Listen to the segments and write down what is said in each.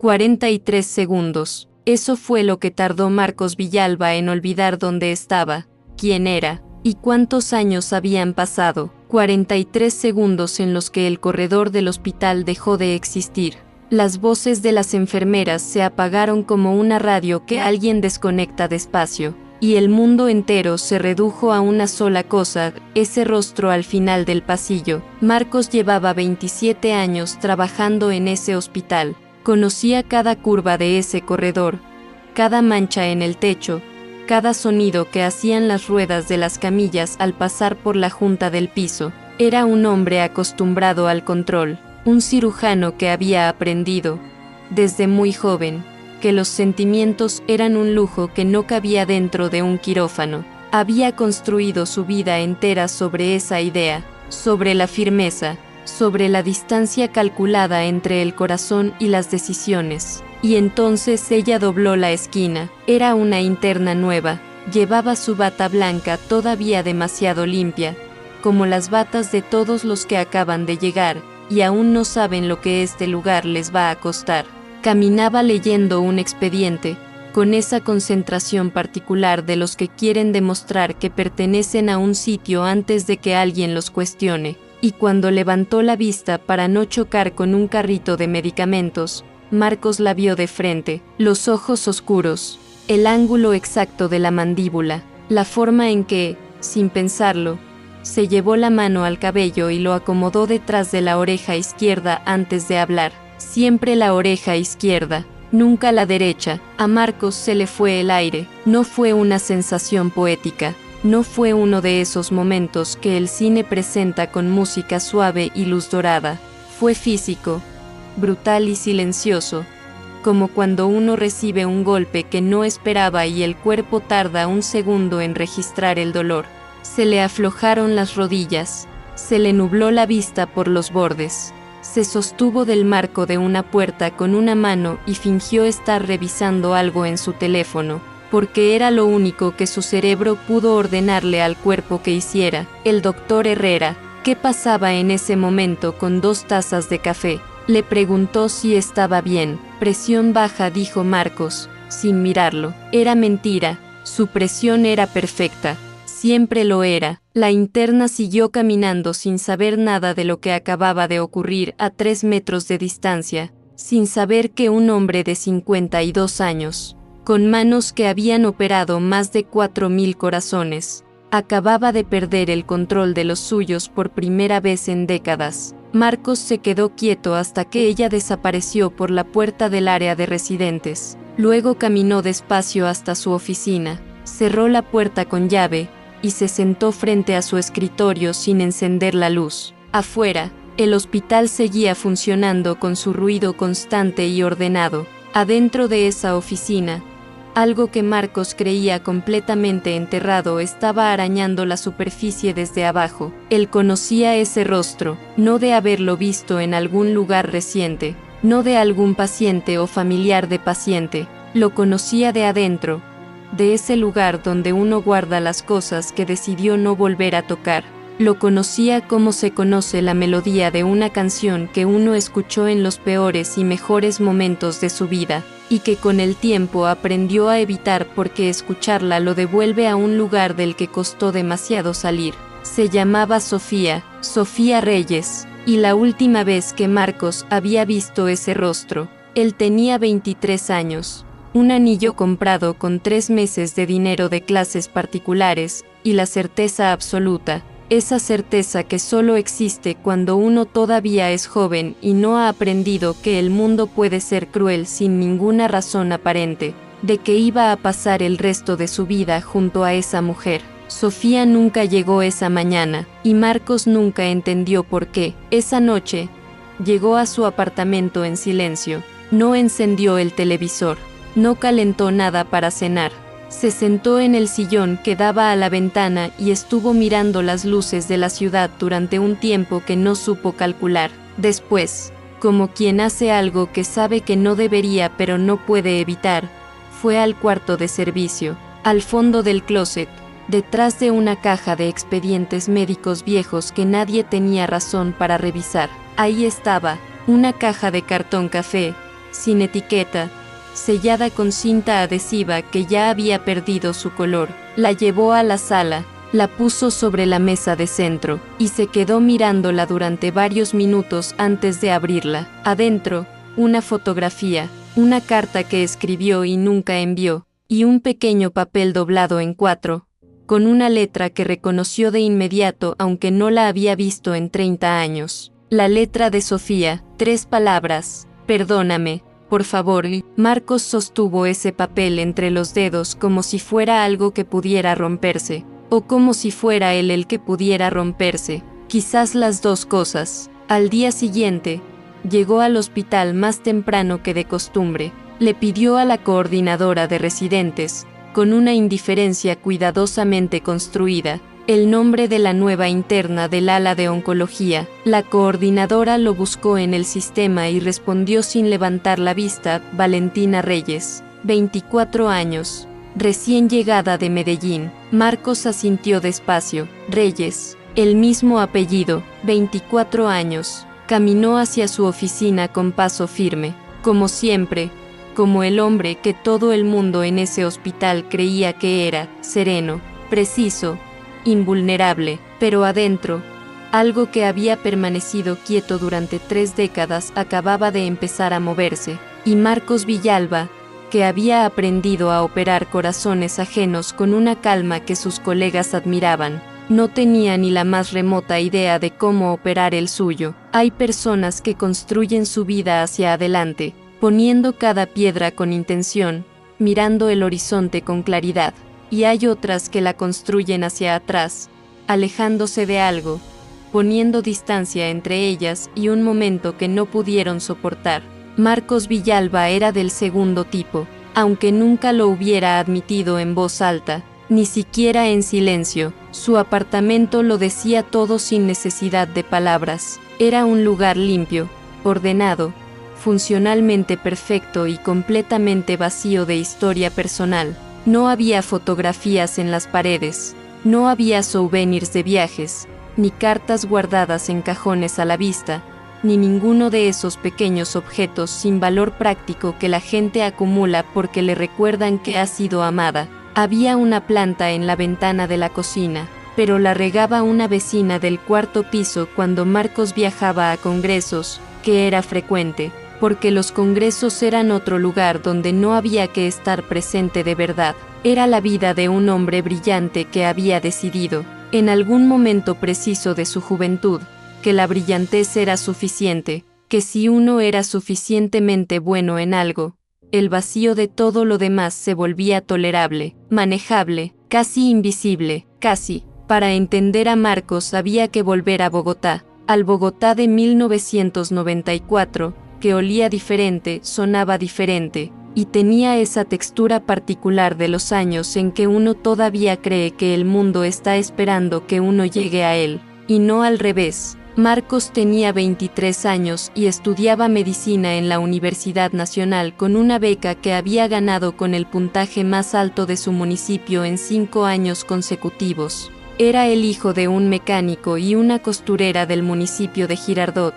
43 segundos. Eso fue lo que tardó Marcos Villalba en olvidar dónde estaba, quién era, y cuántos años habían pasado. 43 segundos en los que el corredor del hospital dejó de existir. Las voces de las enfermeras se apagaron como una radio que alguien desconecta despacio, y el mundo entero se redujo a una sola cosa, ese rostro al final del pasillo. Marcos llevaba 27 años trabajando en ese hospital. Conocía cada curva de ese corredor, cada mancha en el techo, cada sonido que hacían las ruedas de las camillas al pasar por la junta del piso. Era un hombre acostumbrado al control, un cirujano que había aprendido, desde muy joven, que los sentimientos eran un lujo que no cabía dentro de un quirófano. Había construido su vida entera sobre esa idea, sobre la firmeza, sobre la distancia calculada entre el corazón y las decisiones. Y entonces ella dobló la esquina. Era una interna nueva. Llevaba su bata blanca todavía demasiado limpia, como las batas de todos los que acaban de llegar, y aún no saben lo que este lugar les va a costar. Caminaba leyendo un expediente, con esa concentración particular de los que quieren demostrar que pertenecen a un sitio antes de que alguien los cuestione. Y cuando levantó la vista para no chocar con un carrito de medicamentos, Marcos la vio de frente, los ojos oscuros, el ángulo exacto de la mandíbula, la forma en que, sin pensarlo, se llevó la mano al cabello y lo acomodó detrás de la oreja izquierda antes de hablar. Siempre la oreja izquierda, nunca la derecha. A Marcos se le fue el aire. No fue una sensación poética. No fue uno de esos momentos que el cine presenta con música suave y luz dorada. Fue físico, brutal y silencioso, como cuando uno recibe un golpe que no esperaba y el cuerpo tarda un segundo en registrar el dolor. Se le aflojaron las rodillas, se le nubló la vista por los bordes. Se sostuvo del marco de una puerta con una mano y fingió estar revisando algo en su teléfono, porque era lo único que su cerebro pudo ordenarle al cuerpo que hiciera. El doctor Herrera, ¿qué pasaba en ese momento con 2 tazas de café? Le preguntó si estaba bien. Presión baja, dijo Marcos, sin mirarlo. Era mentira, su presión era perfecta. Siempre lo era. La interna siguió caminando sin saber nada de lo que acababa de ocurrir a 3 metros de distancia, sin saber que un hombre de 52 años, con manos que habían operado más de 4.000 corazones, acababa de perder el control de los suyos por primera vez en décadas. Marcos se quedó quieto hasta que ella desapareció por la puerta del área de residentes. Luego caminó despacio hasta su oficina, cerró la puerta con llave, y se sentó frente a su escritorio sin encender la luz. Afuera, el hospital seguía funcionando con su ruido constante y ordenado. Adentro de esa oficina, algo que Marcos creía completamente enterrado estaba arañando la superficie desde abajo. Él conocía ese rostro, no de haberlo visto en algún lugar reciente, no de algún paciente o familiar de paciente, lo conocía de adentro, de ese lugar donde uno guarda las cosas que decidió no volver a tocar. Lo conocía como se conoce la melodía de una canción que uno escuchó en los peores y mejores momentos de su vida, y que con el tiempo aprendió a evitar porque escucharla lo devuelve a un lugar del que costó demasiado salir. Se llamaba Sofía, Sofía Reyes, y la última vez que Marcos había visto ese rostro, él tenía 23 años. Un anillo comprado con 3 meses de dinero de clases particulares, y la certeza absoluta, esa certeza que solo existe cuando uno todavía es joven y no ha aprendido que el mundo puede ser cruel sin ninguna razón aparente, de que iba a pasar el resto de su vida junto a esa mujer. Sofía nunca llegó esa mañana, y Marcos nunca entendió por qué. Esa noche, llegó a su apartamento en silencio, no encendió el televisor. No calentó nada para cenar. Se sentó en el sillón que daba a la ventana y estuvo mirando las luces de la ciudad durante un tiempo que no supo calcular. Después, como quien hace algo que sabe que no debería pero no puede evitar, fue al cuarto de servicio, al fondo del closet, detrás de una caja de expedientes médicos viejos que nadie tenía razón para revisar. Ahí estaba, una caja de cartón café, sin etiqueta, sellada con cinta adhesiva que ya había perdido su color. La llevó a la sala, la puso sobre la mesa de centro, y se quedó mirándola durante varios minutos antes de abrirla. Adentro, una fotografía, una carta que escribió y nunca envió, y un pequeño papel doblado en 4, con una letra que reconoció de inmediato aunque no la había visto en 30 años. La letra de Sofía, 3 palabras: perdóname, por favor. Marcos sostuvo ese papel entre los dedos como si fuera algo que pudiera romperse, o como si fuera él el que pudiera romperse, quizás las dos cosas. Al día siguiente, llegó al hospital más temprano que de costumbre. Le pidió a la coordinadora de residentes, con una indiferencia cuidadosamente construida, el nombre de la nueva interna del ala de oncología. La coordinadora lo buscó en el sistema y respondió sin levantar la vista: Valentina Reyes, 24 años, recién llegada de Medellín. Marcos asintió despacio. Reyes, el mismo apellido, 24 años. Caminó hacia su oficina con paso firme, como siempre, como el hombre que todo el mundo en ese hospital creía que era: sereno, preciso, invulnerable. Pero adentro, algo que había permanecido quieto durante 3 décadas acababa de empezar a moverse, y Marcos Villalba, que había aprendido a operar corazones ajenos con una calma que sus colegas admiraban, no tenía ni la más remota idea de cómo operar el suyo. Hay personas que construyen su vida hacia adelante, poniendo cada piedra con intención, mirando el horizonte con claridad, y hay otras que la construyen hacia atrás, alejándose de algo, poniendo distancia entre ellas y un momento que no pudieron soportar. Marcos Villalba era del segundo tipo, aunque nunca lo hubiera admitido en voz alta, ni siquiera en silencio. Su apartamento lo decía todo sin necesidad de palabras. Era un lugar limpio, ordenado, funcionalmente perfecto y completamente vacío de historia personal. No había fotografías en las paredes, no había souvenirs de viajes, ni cartas guardadas en cajones a la vista, ni ninguno de esos pequeños objetos sin valor práctico que la gente acumula porque le recuerdan que ha sido amada. Había una planta en la ventana de la cocina, pero la regaba una vecina del 4º piso cuando Marcos viajaba a congresos, que era frecuente, porque los congresos eran otro lugar donde no había que estar presente de verdad. Era la vida de un hombre brillante que había decidido, en algún momento preciso de su juventud, que la brillantez era suficiente, que si uno era suficientemente bueno en algo, el vacío de todo lo demás se volvía tolerable, manejable, casi invisible, casi. Para entender a Marcos había que volver a Bogotá, al Bogotá de 1994, que olía diferente, sonaba diferente, y tenía esa textura particular de los años en que uno todavía cree que el mundo está esperando que uno llegue a él, y no al revés. Marcos tenía 23 años y estudiaba medicina en la Universidad Nacional con una beca que había ganado con el puntaje más alto de su municipio en 5 años consecutivos. Era el hijo de un mecánico y una costurera del municipio de Girardot,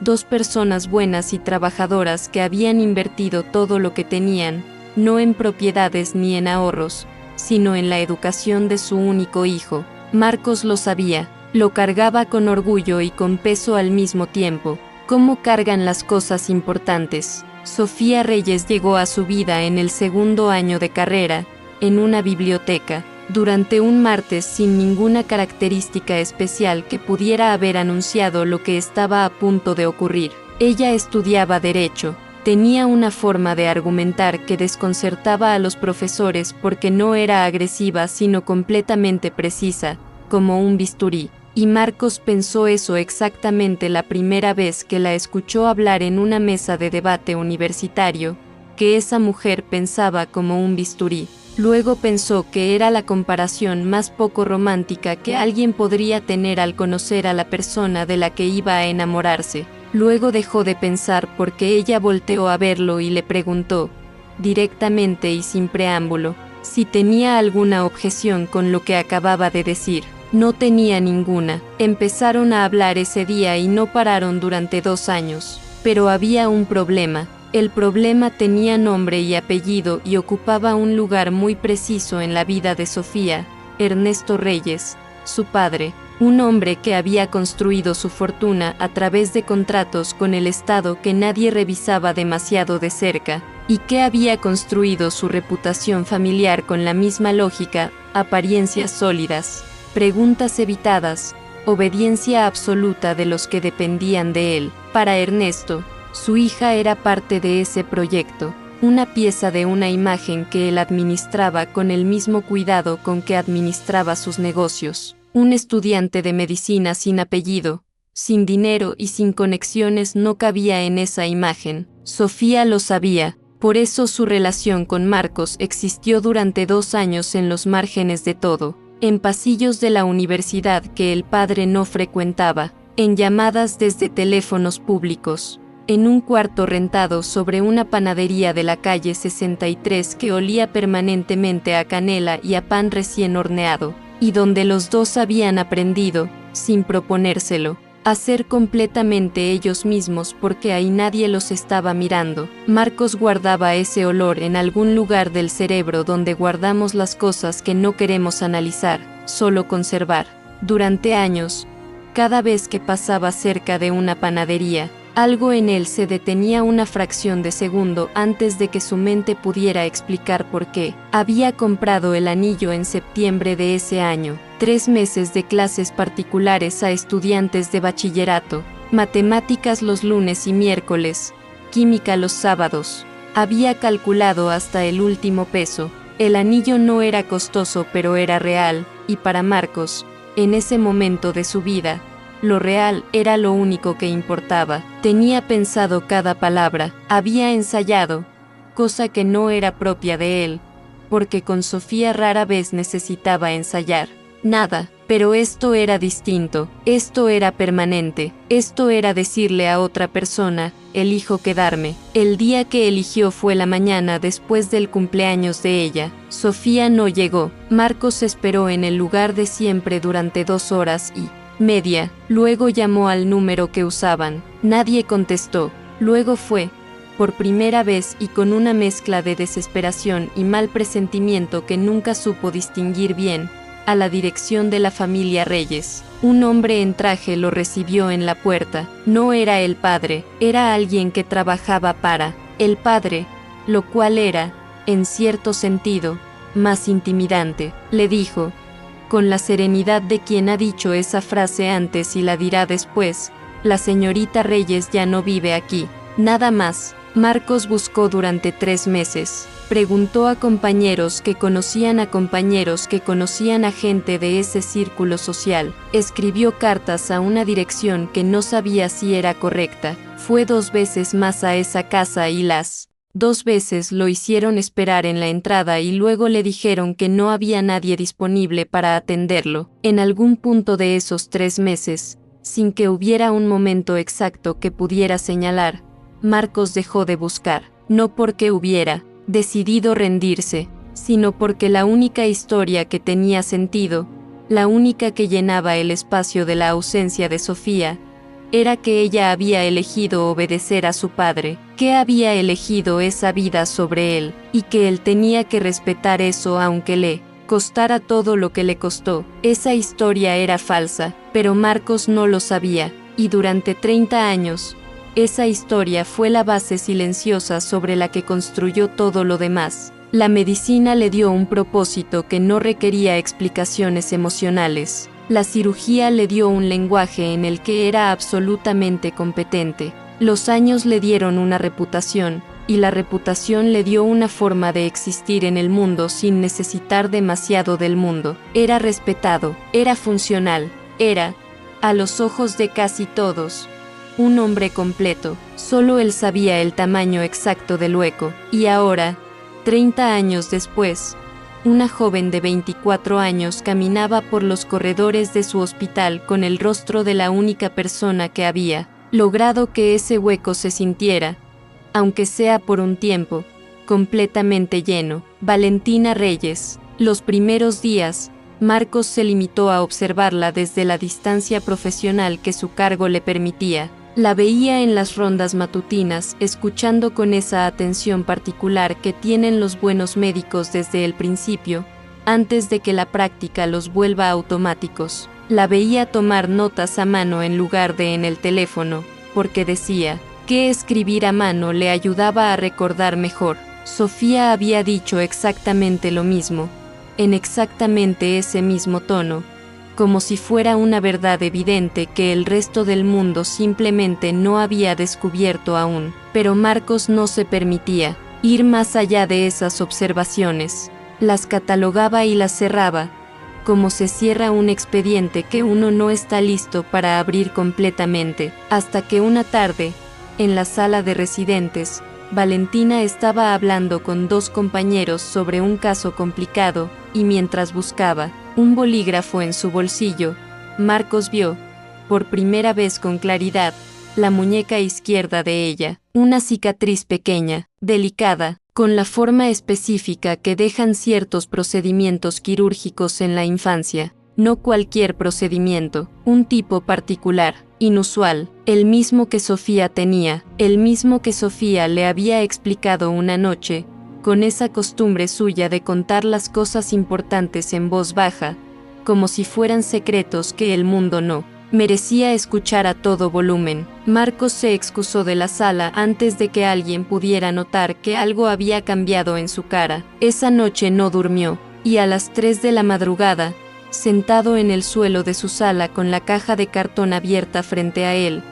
2 personas buenas y trabajadoras que habían invertido todo lo que tenían, no en propiedades ni en ahorros, sino en la educación de su único hijo. Marcos lo sabía. Lo cargaba con orgullo y con peso al mismo tiempo. ¿Cómo cargan las cosas importantes? Sofía Reyes llegó a su vida en el 2º año de carrera, en una biblioteca, durante un martes sin ninguna característica especial que pudiera haber anunciado lo que estaba a punto de ocurrir. Ella estudiaba Derecho. Tenía una forma de argumentar que desconcertaba a los profesores porque no era agresiva sino completamente precisa, como un bisturí. Y Marcos pensó eso exactamente la primera vez que la escuchó hablar en una mesa de debate universitario, que esa mujer pensaba como un bisturí. Luego pensó que era la comparación más poco romántica que alguien podría tener al conocer a la persona de la que iba a enamorarse. Luego dejó de pensar porque ella volteó a verlo y le preguntó, directamente y sin preámbulo, si tenía alguna objeción con lo que acababa de decir. No tenía ninguna. Empezaron a hablar ese día y no pararon durante 2 años. Pero había un problema. El problema tenía nombre y apellido y ocupaba un lugar muy preciso en la vida de Sofía. Ernesto Reyes, su padre, un hombre que había construido su fortuna a través de contratos con el Estado que nadie revisaba demasiado de cerca, y que había construido su reputación familiar con la misma lógica, apariencias sólidas, preguntas evitadas, obediencia absoluta de los que dependían de él. Para Ernesto, su hija era parte de ese proyecto, una pieza de una imagen que él administraba con el mismo cuidado con que administraba sus negocios. Un estudiante de medicina sin apellido, sin dinero y sin conexiones no cabía en esa imagen. Sofía lo sabía, por eso su relación con Marcos existió durante 2 años en los márgenes de todo, en pasillos de la universidad que el padre no frecuentaba, en llamadas desde teléfonos públicos, en un cuarto rentado sobre una panadería de la calle 63 que olía permanentemente a canela y a pan recién horneado, y donde los dos habían aprendido, sin proponérselo, a ser completamente ellos mismos porque ahí nadie los estaba mirando. Marcos guardaba ese olor en algún lugar del cerebro donde guardamos las cosas que no queremos analizar, solo conservar. Durante años, cada vez que pasaba cerca de una panadería, algo en él se detenía una fracción de segundo antes de que su mente pudiera explicar por qué. Había comprado el anillo en septiembre de ese año, 3 meses de clases particulares a estudiantes de bachillerato, matemáticas los lunes y miércoles, química los sábados. Había calculado hasta el último peso. El anillo no era costoso pero era real, y para Marcos, en ese momento de su vida, lo real era lo único que importaba. Tenía pensado cada palabra, había ensayado, cosa que no era propia de él, porque con Sofía rara vez necesitaba ensayar nada, pero esto era distinto, esto era permanente, esto era decirle a otra persona, elijo quedarme. El día que eligió fue la mañana después del cumpleaños de ella. Sofía no llegó. Marcos esperó en el lugar de siempre durante 2 horas y media, luego llamó al número que usaban. Nadie contestó. Luego fue, por primera vez y con una mezcla de desesperación y mal presentimiento que nunca supo distinguir bien, a la dirección de la familia Reyes. Un hombre en traje lo recibió en la puerta. No era el padre, era alguien que trabajaba para el padre, lo cual era, en cierto sentido, más intimidante. Le dijo, con la serenidad de quien ha dicho esa frase antes y la dirá después, la señorita Reyes ya no vive aquí. Nada más. Marcos buscó durante 3 meses. Preguntó a compañeros que conocían a compañeros que conocían a gente de ese círculo social. Escribió cartas a una dirección que no sabía si era correcta. Fue 2 veces más a esa casa y las 2 veces lo hicieron esperar en la entrada y luego le dijeron que no había nadie disponible para atenderlo. En algún punto de esos 3 meses, sin que hubiera un momento exacto que pudiera señalar, Marcos dejó de buscar, no porque hubiera decidido rendirse, sino porque la única historia que tenía sentido, la única que llenaba el espacio de la ausencia de Sofía, era que ella había elegido obedecer a su padre, que había elegido esa vida sobre él, y que él tenía que respetar eso aunque le costara todo lo que le costó. Esa historia era falsa, pero Marcos no lo sabía, y durante 30 años, esa historia fue la base silenciosa sobre la que construyó todo lo demás. La medicina le dio un propósito que no requería explicaciones emocionales. La cirugía le dio un lenguaje en el que era absolutamente competente. Los años le dieron una reputación, y la reputación le dio una forma de existir en el mundo sin necesitar demasiado del mundo. Era respetado, era funcional, era, a los ojos de casi todos, un hombre completo. Solo él sabía el tamaño exacto del hueco. Y ahora, 30 años después, una joven de 24 años caminaba por los corredores de su hospital con el rostro de la única persona que había logrado que ese hueco se sintiera, aunque sea por un tiempo, completamente lleno. Valentina Reyes. Los primeros días, Marcos se limitó a observarla desde la distancia profesional que su cargo le permitía. La veía en las rondas matutinas, escuchando con esa atención particular que tienen los buenos médicos desde el principio, antes de que la práctica los vuelva automáticos. La veía tomar notas a mano en lugar de en el teléfono, porque decía que escribir a mano le ayudaba a recordar mejor. Sofía había dicho exactamente lo mismo, en exactamente ese mismo tono, como si fuera una verdad evidente que el resto del mundo simplemente no había descubierto aún. Pero Marcos no se permitía ir más allá de esas observaciones. Las catalogaba y las cerraba, como se cierra un expediente que uno no está listo para abrir completamente, hasta que una tarde, en la sala de residentes, Valentina estaba hablando con dos compañeros sobre un caso complicado, y mientras buscaba un bolígrafo en su bolsillo, Marcos vio, por primera vez con claridad, la muñeca izquierda de ella, una cicatriz pequeña, delicada, con la forma específica que dejan ciertos procedimientos quirúrgicos en la infancia. No cualquier procedimiento, un tipo particular, inusual, el mismo que Sofía tenía, el mismo que Sofía le había explicado una noche, con esa costumbre suya de contar las cosas importantes en voz baja, como si fueran secretos que el mundo no merecía escuchar a todo volumen. Marcos se excusó de la sala antes de que alguien pudiera notar que algo había cambiado en su cara. Esa noche no durmió, y a las 3 de la madrugada, sentado en el suelo de su sala con la caja de cartón abierta frente a él,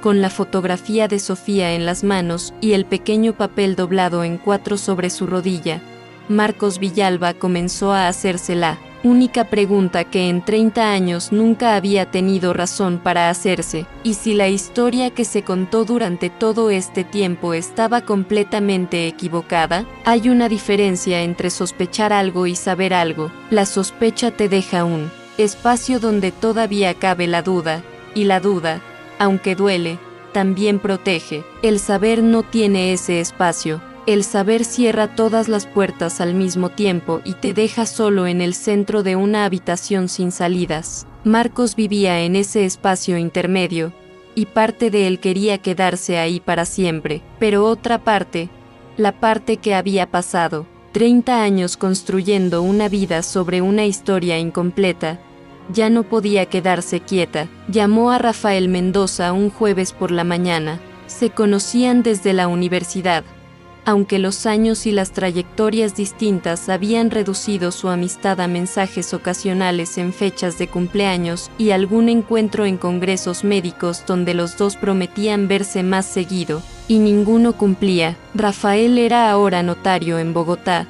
con la fotografía de Sofía en las manos y el pequeño papel doblado en 4 sobre su rodilla, Marcos Villalba comenzó a hacerse la única pregunta que en 30 años nunca había tenido razón para hacerse: ¿y si la historia que se contó durante todo este tiempo estaba completamente equivocada? Hay una diferencia entre sospechar algo y saber algo. La sospecha te deja un espacio donde todavía cabe la duda, y la duda, aunque duele, también protege. El saber no tiene ese espacio. El saber cierra todas las puertas al mismo tiempo y te deja solo en el centro de una habitación sin salidas. Marcos vivía en ese espacio intermedio, y parte de él quería quedarse ahí para siempre, pero otra parte, la parte que había pasado 30 años construyendo una vida sobre una historia incompleta, ya no podía quedarse quieta. Llamó a Rafael Mendoza un jueves por la mañana. Se conocían desde la universidad, aunque los años y las trayectorias distintas habían reducido su amistad a mensajes ocasionales en fechas de cumpleaños y algún encuentro en congresos médicos donde los dos prometían verse más seguido, y ninguno cumplía. Rafael era ahora notario en Bogotá,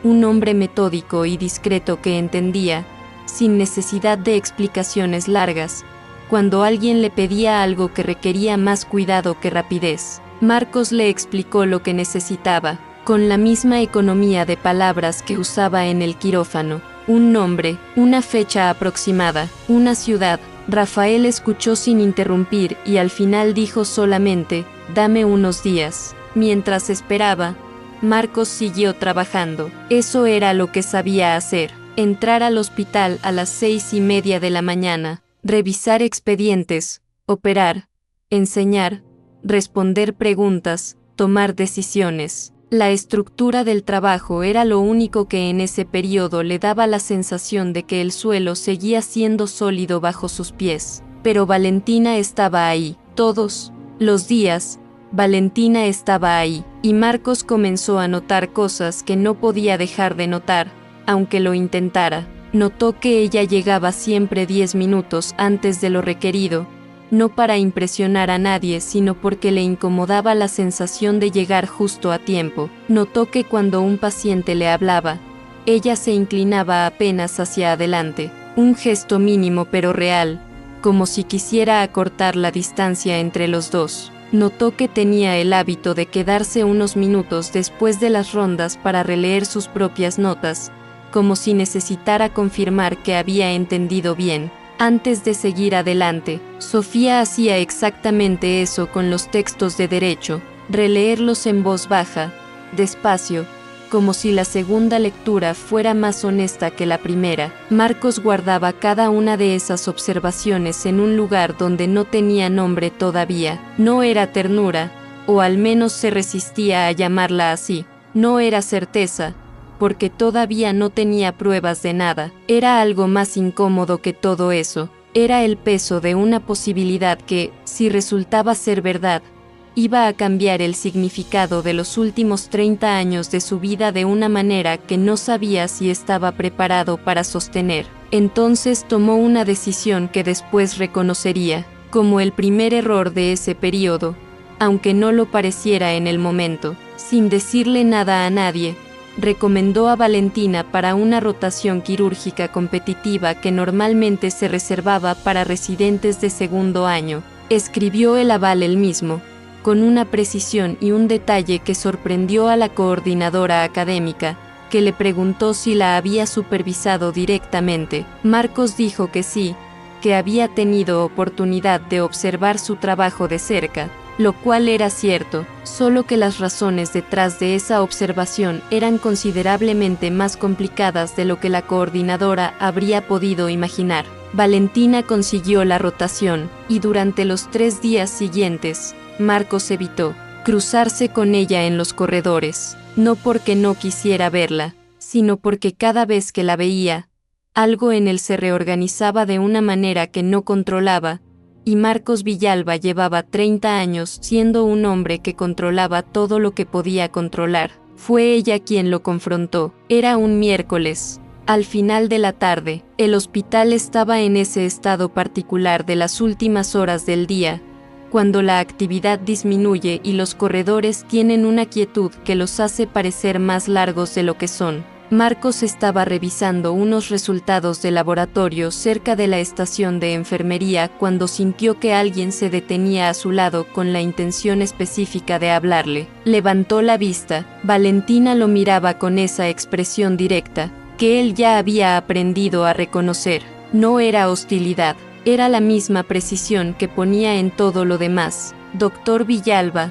un hombre metódico y discreto que entendía, sin necesidad de explicaciones largas, cuando alguien le pedía algo que requería más cuidado que rapidez. Marcos le explicó lo que necesitaba, con la misma economía de palabras que usaba en el quirófano: un nombre, una fecha aproximada, una ciudad. Rafael escuchó sin interrumpir y al final dijo solamente: «Dame unos días». Mientras esperaba, Marcos siguió trabajando. Eso era lo que sabía hacer: entrar al hospital a las 6:30 de la mañana, revisar expedientes, operar, enseñar, responder preguntas, tomar decisiones. La estructura del trabajo era lo único que en ese periodo le daba la sensación de que el suelo seguía siendo sólido bajo sus pies. Pero Valentina estaba ahí, todos los días. Valentina estaba ahí, y Marcos comenzó a notar cosas que no podía dejar de notar, aunque lo intentara. Notó que ella llegaba siempre 10 minutos antes de lo requerido, no para impresionar a nadie, sino porque le incomodaba la sensación de llegar justo a tiempo. Notó que cuando un paciente le hablaba, ella se inclinaba apenas hacia adelante, un gesto mínimo pero real, como si quisiera acortar la distancia entre los dos. Notó que tenía el hábito de quedarse unos minutos después de las rondas para releer sus propias notas, como si necesitara confirmar que había entendido bien, antes de seguir adelante. Sofía hacía exactamente eso con los textos de derecho: releerlos en voz baja, despacio, como si la segunda lectura fuera más honesta que la primera. Marcos guardaba cada una de esas observaciones en un lugar donde no tenía nombre todavía. No era ternura, o al menos se resistía a llamarla así. No era certeza, porque todavía no tenía pruebas de nada. Era algo más incómodo que todo eso. Era el peso de una posibilidad que, si resultaba ser verdad, iba a cambiar el significado de los últimos 30 años de su vida de una manera que no sabía si estaba preparado para sostener. Entonces tomó una decisión que después reconocería como el primer error de ese periodo, aunque no lo pareciera en el momento. Sin decirle nada a nadie, recomendó a Valentina para una rotación quirúrgica competitiva que normalmente se reservaba para residentes de segundo año. Escribió el aval él mismo, con una precisión y un detalle que sorprendió a la coordinadora académica, que le preguntó si la había supervisado directamente. Marcos dijo que sí, que había tenido oportunidad de observar su trabajo de cerca, lo cual era cierto, solo que las razones detrás de esa observación eran considerablemente más complicadas de lo que la coordinadora habría podido imaginar. Valentina consiguió la rotación, y durante los 3 días siguientes, Marcos evitó cruzarse con ella en los corredores, no porque no quisiera verla, sino porque cada vez que la veía, algo en él se reorganizaba de una manera que no controlaba, y Marcos Villalba llevaba 30 años siendo un hombre que controlaba todo lo que podía controlar. Fue ella quien lo confrontó. Era un miércoles. Al final de la tarde, el hospital estaba en ese estado particular de las últimas horas del día, cuando la actividad disminuye y los corredores tienen una quietud que los hace parecer más largos de lo que son. Marcos estaba revisando unos resultados de laboratorio cerca de la estación de enfermería cuando sintió que alguien se detenía a su lado con la intención específica de hablarle. Levantó la vista. Valentina lo miraba con esa expresión directa, que él ya había aprendido a reconocer. No era hostilidad, era la misma precisión que ponía en todo lo demás. «Doctor Villalba»,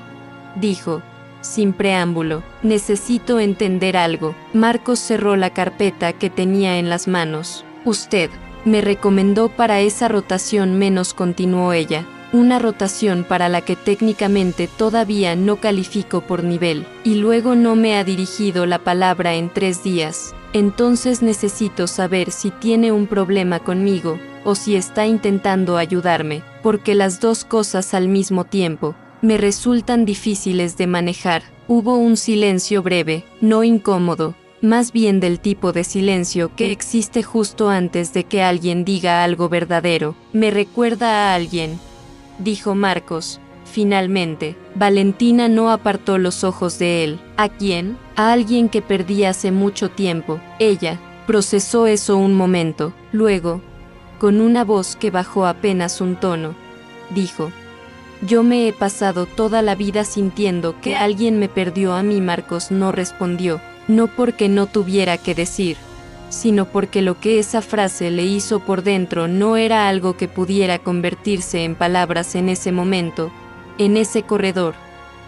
dijo, sin preámbulo, «necesito entender algo». Marcos cerró la carpeta que tenía en las manos. «Usted me recomendó para esa rotación menos», continuó ella, «una rotación para la que técnicamente todavía no califico por nivel, y luego no me ha dirigido la palabra en 3 días. Entonces necesito saber si tiene un problema conmigo, o si está intentando ayudarme, porque las dos cosas al mismo tiempo me resultan difíciles de manejar». Hubo un silencio breve, no incómodo, más bien del tipo de silencio que existe justo antes de que alguien diga algo verdadero. «Me recuerda a alguien», dijo Marcos, finalmente. Valentina no apartó los ojos de él. ¿A quién? A alguien que perdí hace mucho tiempo. Ella procesó eso un momento. Luego, con una voz que bajó apenas un tono, dijo: «Yo me he pasado toda la vida sintiendo que alguien me perdió a mí». Marcos no respondió, no porque no tuviera que decir, sino porque lo que esa frase le hizo por dentro no era algo que pudiera convertirse en palabras en ese momento, en ese corredor,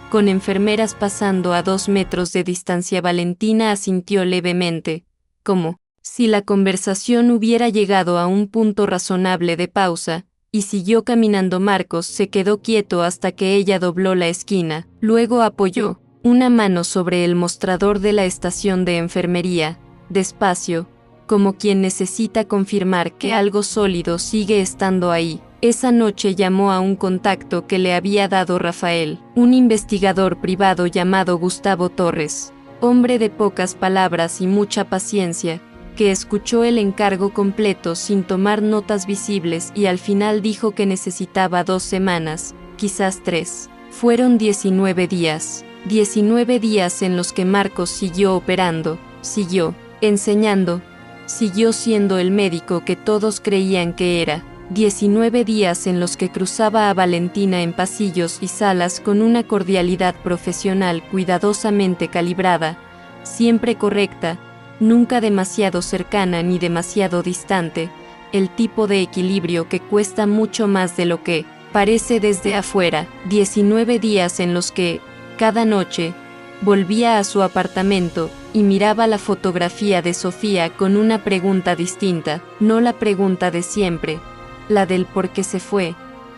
con enfermeras pasando a 2 metros de distancia. Valentina asintió levemente, como si la conversación hubiera llegado a un punto razonable de pausa, y siguió caminando. Marcos se quedó quieto hasta que ella dobló la esquina. Luego apoyó una mano sobre el mostrador de la estación de enfermería, despacio, como quien necesita confirmar que algo sólido sigue estando ahí. Esa noche llamó a un contacto que le había dado Rafael, un investigador privado llamado Gustavo Torres, hombre de pocas palabras y mucha paciencia, que escuchó el encargo completo sin tomar notas visibles y al final dijo que necesitaba 2 semanas, quizás 3. Fueron 19 días. 19 días en los que Marcos siguió operando, siguió enseñando, siguió siendo el médico que todos creían que era. 19 días en los que cruzaba a Valentina en pasillos y salas con una cordialidad profesional cuidadosamente calibrada, siempre correcta, nunca demasiado cercana ni demasiado distante, el tipo de equilibrio que cuesta mucho más de lo que parece desde afuera. 19 días en los que, cada noche, volvía a su apartamento y miraba la fotografía de Sofía con una pregunta distinta, no la pregunta de siempre, la del por qué se fue,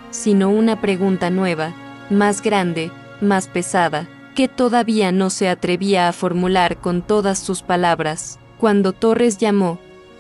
sino una pregunta nueva, más grande, más pesada, que todavía no se atrevía a formular con todas sus palabras. Cuando Torres llamó,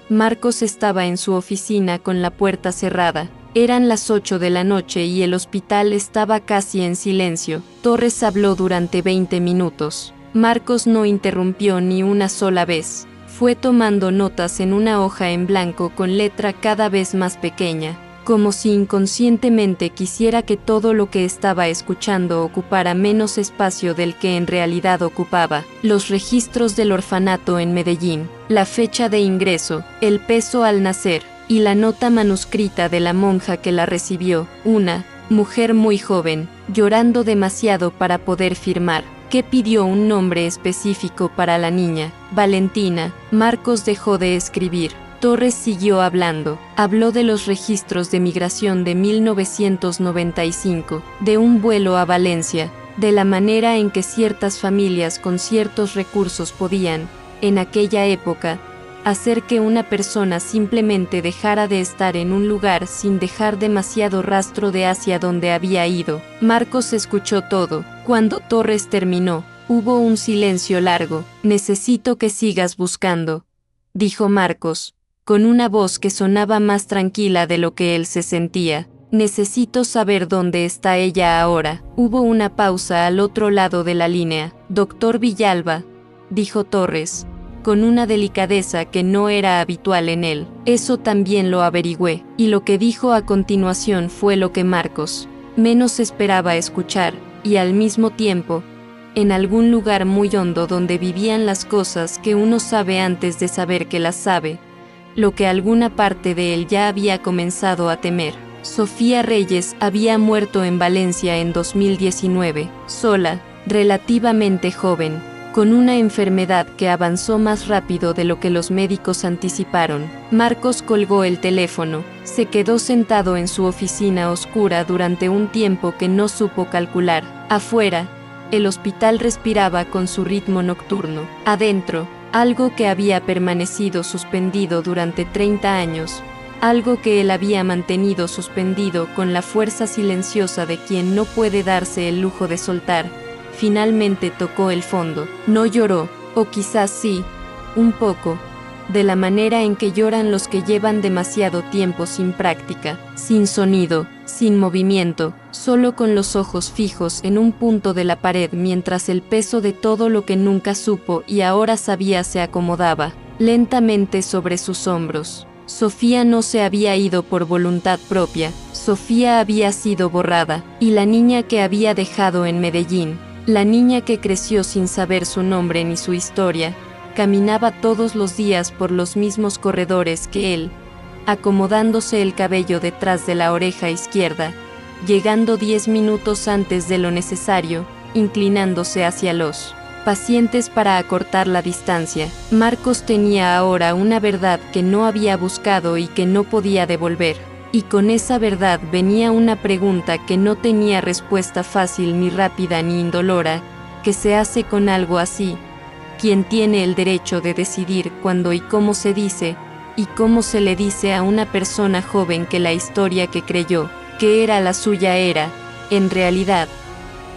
Marcos estaba en su oficina con la puerta cerrada. Eran las 8 de la noche y el hospital estaba casi en silencio. Torres habló durante 20 minutos. Marcos no interrumpió ni una sola vez. Fue tomando notas en una hoja en blanco con letra cada vez más pequeña, como si inconscientemente quisiera que todo lo que estaba escuchando ocupara menos espacio del que en realidad ocupaba. Los registros del orfanato en Medellín, la fecha de ingreso, el peso al nacer, y la nota manuscrita de la monja que la recibió, una mujer muy joven, llorando demasiado para poder firmar, que pidió un nombre específico para la niña, Valentina. Marcos dejó de escribir. Torres siguió hablando. Habló de los registros de migración de 1995, de un vuelo a Valencia, de la manera en que ciertas familias con ciertos recursos podían, en aquella época, hacer que una persona simplemente dejara de estar en un lugar sin dejar demasiado rastro de hacia donde había ido. Marcos escuchó todo. Cuando Torres terminó, hubo un silencio largo. Necesito que sigas buscando, dijo Marcos, con una voz que sonaba más tranquila de lo que él se sentía. Necesito saber dónde está ella ahora. Hubo una pausa al otro lado de la línea. Doctor Villalba, dijo Torres, con una delicadeza que no era habitual en él. Eso también lo averigüé, y lo que dijo a continuación fue lo que Marcos menos esperaba escuchar, y al mismo tiempo, en algún lugar muy hondo donde vivían las cosas que uno sabe antes de saber que las sabe, lo que alguna parte de él ya había comenzado a temer. Sofía Reyes había muerto en Valencia en 2019, sola, relativamente joven, con una enfermedad que avanzó más rápido de lo que los médicos anticiparon. Marcos colgó el teléfono, se quedó sentado en su oficina oscura durante un tiempo que no supo calcular. Afuera, el hospital respiraba con su ritmo nocturno. Adentro, algo que había permanecido suspendido durante 30 años, algo que él había mantenido suspendido con la fuerza silenciosa de quien no puede darse el lujo de soltar, finalmente tocó el fondo. No lloró, o quizás sí, un poco, de la manera en que lloran los que llevan demasiado tiempo sin práctica, sin sonido, sin movimiento, solo con los ojos fijos en un punto de la pared mientras el peso de todo lo que nunca supo y ahora sabía se acomodaba lentamente sobre sus hombros. Sofía no se había ido por voluntad propia, Sofía había sido borrada, y la niña que había dejado en Medellín, la niña que creció sin saber su nombre ni su historia, caminaba todos los días por los mismos corredores que él, acomodándose el cabello detrás de la oreja izquierda, llegando 10 minutos antes de lo necesario, inclinándose hacia los pacientes para acortar la distancia. Marcos tenía ahora una verdad que no había buscado y que no podía devolver. Y con esa verdad venía una pregunta que no tenía respuesta fácil ni rápida ni indolora. ¿Qué se hace con algo así? ¿Quién tiene el derecho de decidir cuándo y cómo se dice, y cómo se le dice a una persona joven que la historia que creyó que era la suya era, en realidad,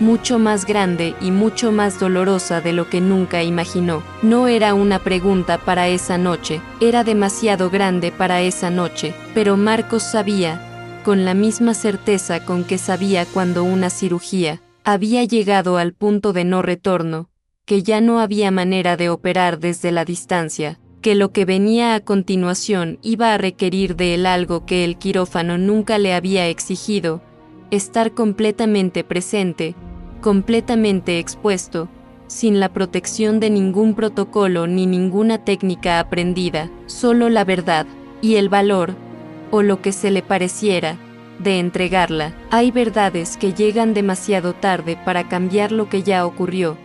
mucho más grande y mucho más dolorosa de lo que nunca imaginó? No era una pregunta para esa noche, era demasiado grande para esa noche, pero Marcos sabía, con la misma certeza con que sabía cuando una cirugía había llegado al punto de no retorno, que ya no había manera de operar desde la distancia, que lo que venía a continuación iba a requerir de él algo que el quirófano nunca le había exigido: estar completamente presente, completamente expuesto, sin la protección de ningún protocolo ni ninguna técnica aprendida, solo la verdad, y el valor, o lo que se le pareciera, de entregarla. Hay verdades que llegan demasiado tarde para cambiar lo que ya ocurrió,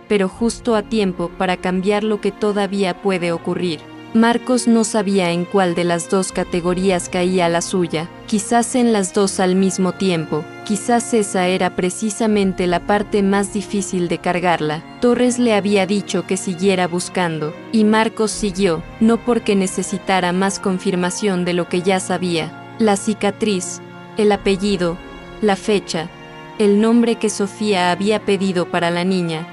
pero justo a tiempo para cambiar lo que todavía puede ocurrir. Marcos no sabía en cuál de las dos categorías caía la suya, quizás en las dos al mismo tiempo, quizás esa era precisamente la parte más difícil de cargarla. Torres le había dicho que siguiera buscando, y Marcos siguió, no porque necesitara más confirmación de lo que ya sabía. La cicatriz, el apellido, la fecha, el nombre que Sofía había pedido para la niña.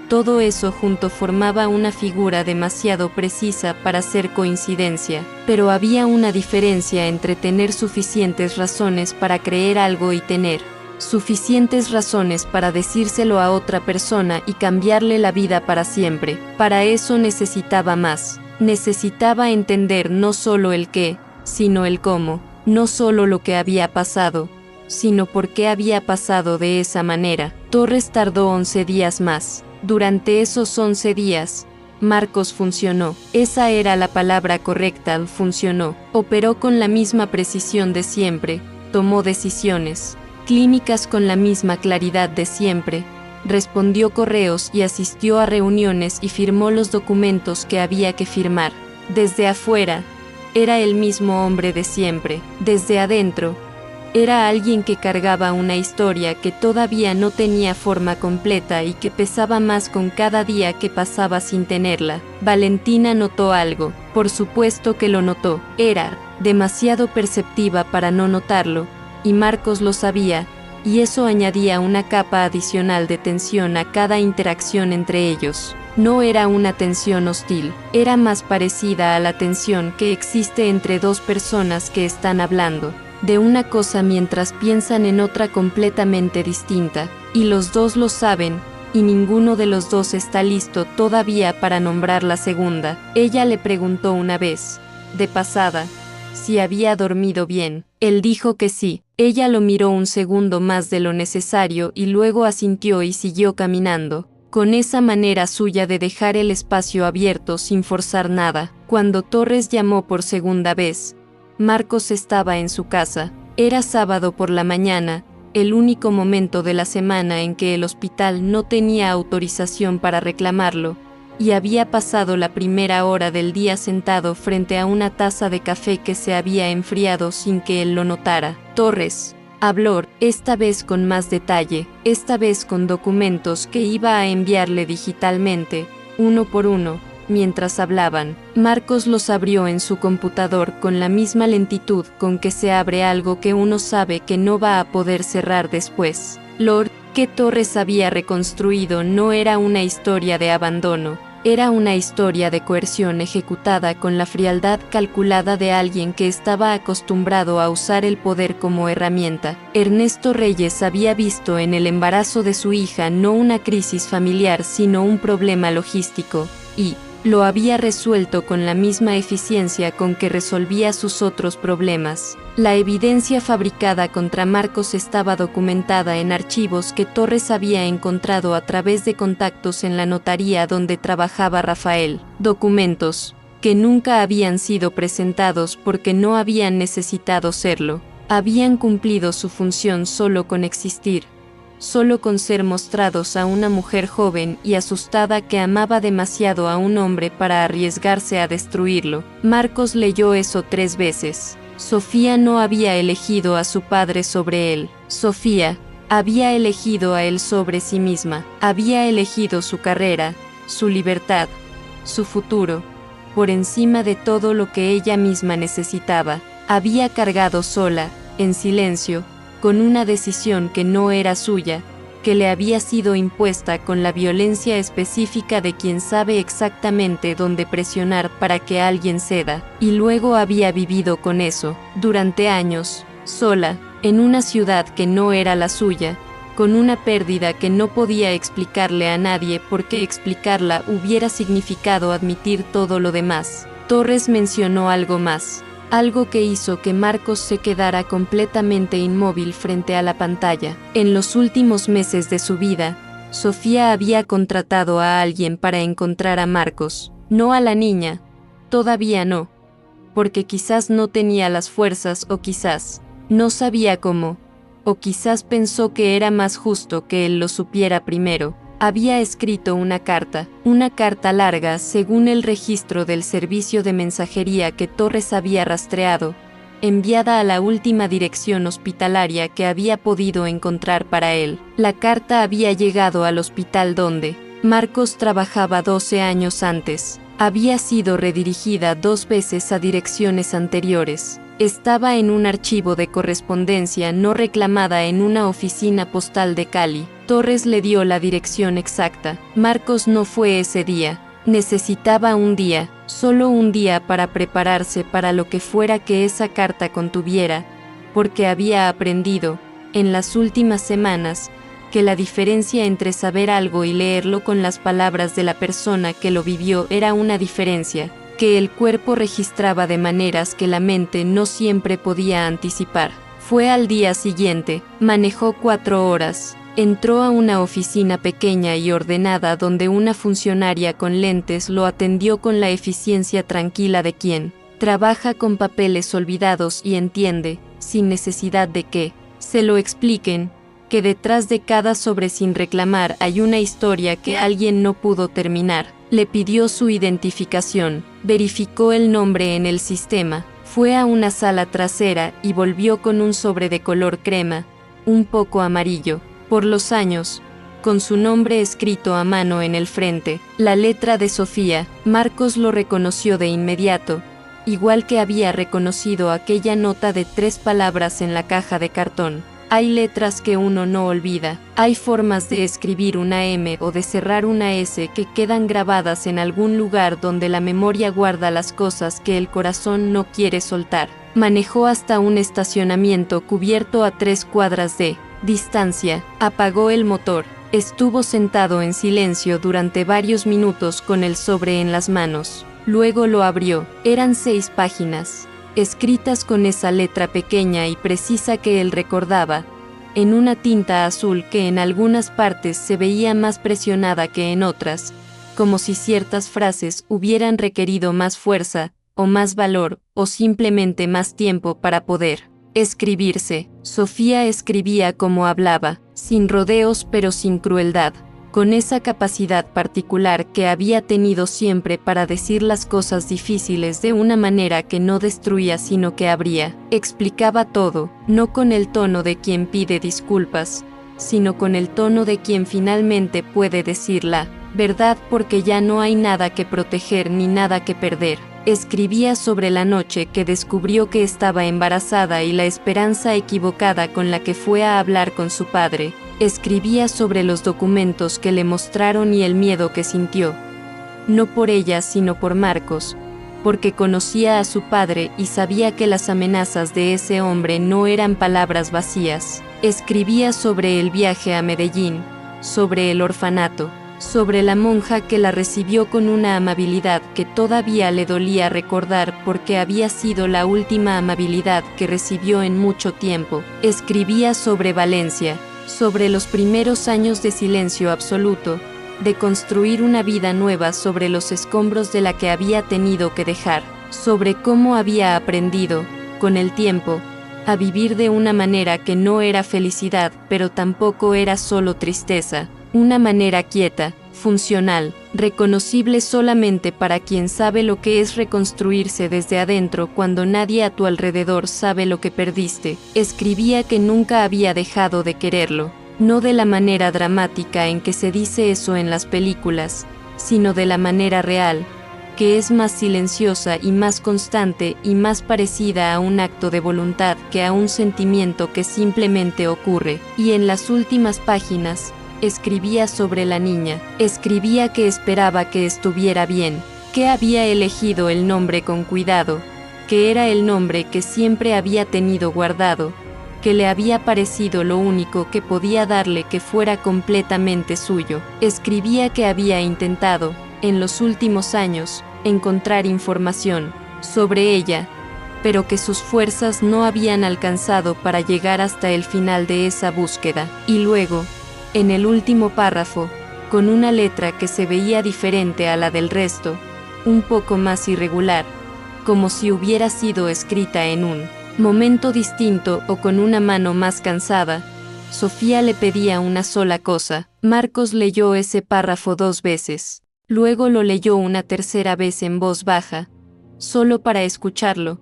Todo eso junto formaba una figura demasiado precisa para ser coincidencia, pero había una diferencia entre tener suficientes razones para creer algo y tener suficientes razones para decírselo a otra persona y cambiarle la vida para siempre. Para eso necesitaba más. Necesitaba entender no solo el qué, sino el cómo, no solo lo que había pasado, sino por qué había pasado de esa manera. Torres tardó 11 días más. Durante esos 11 días, Marcos funcionó. Esa era la palabra correcta, funcionó. Operó con la misma precisión de siempre, tomó decisiones clínicas con la misma claridad de siempre, respondió correos y asistió a reuniones y firmó los documentos que había que firmar. Desde afuera, era el mismo hombre de siempre. Desde adentro, era alguien que cargaba una historia que todavía no tenía forma completa y que pesaba más con cada día que pasaba sin tenerla. Valentina notó algo, por supuesto que lo notó. Era demasiado perceptiva para no notarlo, y Marcos lo sabía, y eso añadía una capa adicional de tensión a cada interacción entre ellos. No era una tensión hostil, era más parecida a la tensión que existe entre dos personas que están hablando de una cosa mientras piensan en otra completamente distinta, y los dos lo saben, y ninguno de los dos está listo todavía para nombrar la segunda. Ella le preguntó una vez, de pasada, si había dormido bien. Él dijo que sí. Ella lo miró un segundo más de lo necesario y luego asintió y siguió caminando, con esa manera suya de dejar el espacio abierto sin forzar nada. Cuando Torres llamó por segunda vez, Marcos estaba en su casa. Era sábado por la mañana, el único momento de la semana en que el hospital no tenía autorización para reclamarlo, y había pasado la primera hora del día sentado frente a una taza de café que se había enfriado sin que él lo notara. Torres habló, esta vez con más detalle, esta vez con documentos que iba a enviarle digitalmente, uno por uno. Mientras hablaban, Marcos los abrió en su computador con la misma lentitud con que se abre algo que uno sabe que no va a poder cerrar después. Lo que Torres había reconstruido no era una historia de abandono, era una historia de coerción ejecutada con la frialdad calculada de alguien que estaba acostumbrado a usar el poder como herramienta. Ernesto Reyes había visto en el embarazo de su hija no una crisis familiar sino un problema logístico, y lo había resuelto con la misma eficiencia con que resolvía sus otros problemas. La evidencia fabricada contra Marcos estaba documentada en archivos que Torres había encontrado a través de contactos en la notaría donde trabajaba Rafael. Documentos que nunca habían sido presentados porque no habían necesitado serlo. Habían cumplido su función solo con existir, solo con ser mostrados a una mujer joven y asustada que amaba demasiado a un hombre para arriesgarse a destruirlo. Marcos leyó eso 3 veces. Sofía no había elegido a su padre sobre él. Sofía había elegido a él sobre sí misma. Había elegido su carrera, su libertad, su futuro, por encima de todo lo que ella misma necesitaba. Había cargado sola, en silencio, con una decisión que no era suya, que le había sido impuesta con la violencia específica de quien sabe exactamente dónde presionar para que alguien ceda, y luego había vivido con eso, durante años, sola, en una ciudad que no era la suya, con una pérdida que no podía explicarle a nadie porque explicarla hubiera significado admitir todo lo demás. Torres mencionó algo más. Algo que hizo que Marcos se quedara completamente inmóvil frente a la pantalla. En los últimos meses de su vida, Sofía había contratado a alguien para encontrar a Marcos, no a la niña, todavía no, porque quizás no tenía las fuerzas o quizás no sabía cómo, o quizás pensó que era más justo que él lo supiera primero. Había escrito una carta larga según el registro del servicio de mensajería que Torres había rastreado, enviada a la última dirección hospitalaria que había podido encontrar para él. La carta había llegado al hospital donde Marcos trabajaba 12 años antes. Había sido redirigida 2 veces a direcciones anteriores. Estaba en un archivo de correspondencia no reclamada en una oficina postal de Cali. Torres le dio la dirección exacta. Marcos no fue ese día. Necesitaba un día, solo un día para prepararse para lo que fuera que esa carta contuviera, porque había aprendido, en las últimas semanas, que la diferencia entre saber algo y leerlo con las palabras de la persona que lo vivió era una diferencia que el cuerpo registraba de maneras que la mente no siempre podía anticipar. Fue al día siguiente, manejó 4 horas, entró a una oficina pequeña y ordenada donde una funcionaria con lentes lo atendió con la eficiencia tranquila de quien trabaja con papeles olvidados y entiende, sin necesidad de que se lo expliquen, que detrás de cada sobre sin reclamar hay una historia que alguien no pudo terminar. Le pidió su identificación, verificó el nombre en el sistema, fue a una sala trasera y volvió con un sobre de color crema, un poco amarillo, por los años, con su nombre escrito a mano en el frente, la letra de Sofía. Marcos lo reconoció de inmediato, igual que había reconocido aquella nota de 3 palabras en la caja de cartón. Hay letras que uno no olvida, hay formas de escribir una M o de cerrar una S que quedan grabadas en algún lugar donde la memoria guarda las cosas que el corazón no quiere soltar. Manejó hasta un estacionamiento cubierto a 3 cuadras de distancia, apagó el motor, estuvo sentado en silencio durante varios minutos con el sobre en las manos. Luego lo abrió, eran 6 páginas. Escritas con esa letra pequeña y precisa que él recordaba, en una tinta azul que en algunas partes se veía más presionada que en otras, como si ciertas frases hubieran requerido más fuerza, o más valor, o simplemente más tiempo para poder escribirse. Sofía escribía como hablaba, sin rodeos pero sin crueldad, con esa capacidad particular que había tenido siempre para decir las cosas difíciles de una manera que no destruía sino que abría. Explicaba todo, no con el tono de quien pide disculpas, sino con el tono de quien finalmente puede decir la verdad porque ya no hay nada que proteger ni nada que perder. Escribía sobre la noche que descubrió que estaba embarazada y la esperanza equivocada con la que fue a hablar con su padre. Escribía sobre los documentos que le mostraron y el miedo que sintió. No por ella sino por Marcos, porque conocía a su padre y sabía que las amenazas de ese hombre no eran palabras vacías. Escribía sobre el viaje a Medellín, sobre el orfanato, sobre la monja que la recibió con una amabilidad que todavía le dolía recordar porque había sido la última amabilidad que recibió en mucho tiempo. Escribía sobre Valencia, sobre los primeros años de silencio absoluto, de construir una vida nueva sobre los escombros de la que había tenido que dejar, sobre cómo había aprendido, con el tiempo, a vivir de una manera que no era felicidad, pero tampoco era solo tristeza, una manera quieta, funcional, reconocible solamente para quien sabe lo que es reconstruirse desde adentro cuando nadie a tu alrededor sabe lo que perdiste. Escribía que nunca había dejado de quererlo, no de la manera dramática en que se dice eso en las películas, sino de la manera real, que es más silenciosa y más constante y más parecida a un acto de voluntad que a un sentimiento que simplemente ocurre. Y en las últimas páginas, escribía sobre la niña, escribía que esperaba que estuviera bien, que había elegido el nombre con cuidado, que era el nombre que siempre había tenido guardado, que le había parecido lo único que podía darle que fuera completamente suyo. Escribía que había intentado, en los últimos años, encontrar información sobre ella, pero que sus fuerzas no habían alcanzado para llegar hasta el final de esa búsqueda. Y luego, en el último párrafo, con una letra que se veía diferente a la del resto, un poco más irregular, como si hubiera sido escrita en un momento distinto o con una mano más cansada, Sofía le pedía una sola cosa. Marcos leyó ese párrafo 2 veces. Luego lo leyó una tercera vez en voz baja, solo para escucharlo,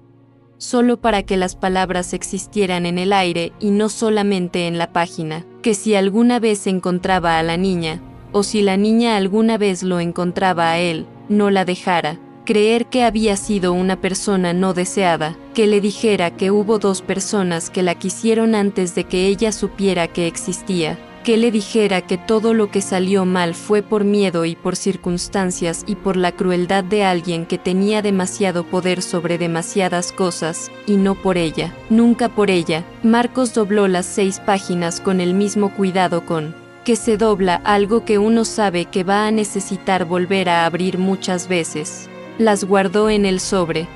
solo para que las palabras existieran en el aire y no solamente en la página. Que si alguna vez encontraba a la niña, o si la niña alguna vez lo encontraba a él, no la dejara. Creer que había sido una persona no deseada, que le dijera que hubo 2 personas que la quisieron antes de que ella supiera que existía, que le dijera que todo lo que salió mal fue por miedo y por circunstancias y por la crueldad de alguien que tenía demasiado poder sobre demasiadas cosas, y no por ella, nunca por ella. Marcos dobló las 6 páginas con el mismo cuidado con que se dobla algo que uno sabe que va a necesitar volver a abrir muchas veces. Las guardó en el sobre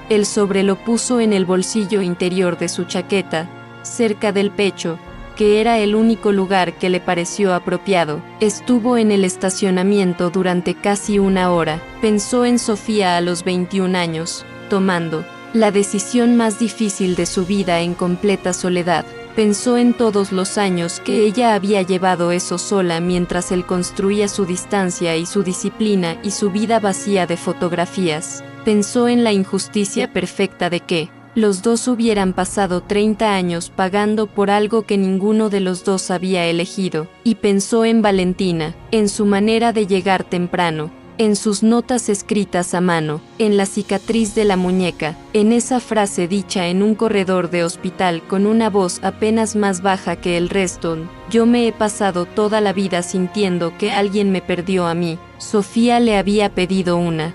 lo puso en el bolsillo interior de su chaqueta, cerca del pecho, que era el único lugar que le pareció apropiado. Estuvo en el estacionamiento durante casi una hora. Pensó en Sofía a los 21 años, tomando la decisión más difícil de su vida en completa soledad. Pensó en todos los años que ella había llevado eso sola mientras él construía su distancia y su disciplina y su vida vacía de fotografías. Pensó en la injusticia perfecta de que los 2 hubieran pasado 30 años pagando por algo que ninguno de los 2 había elegido. Y pensó en Valentina, en su manera de llegar temprano, en sus notas escritas a mano, en la cicatriz de la muñeca, en esa frase dicha en un corredor de hospital con una voz apenas más baja que el resto: yo me he pasado toda la vida sintiendo que alguien me perdió a mí. Sofía le había pedido una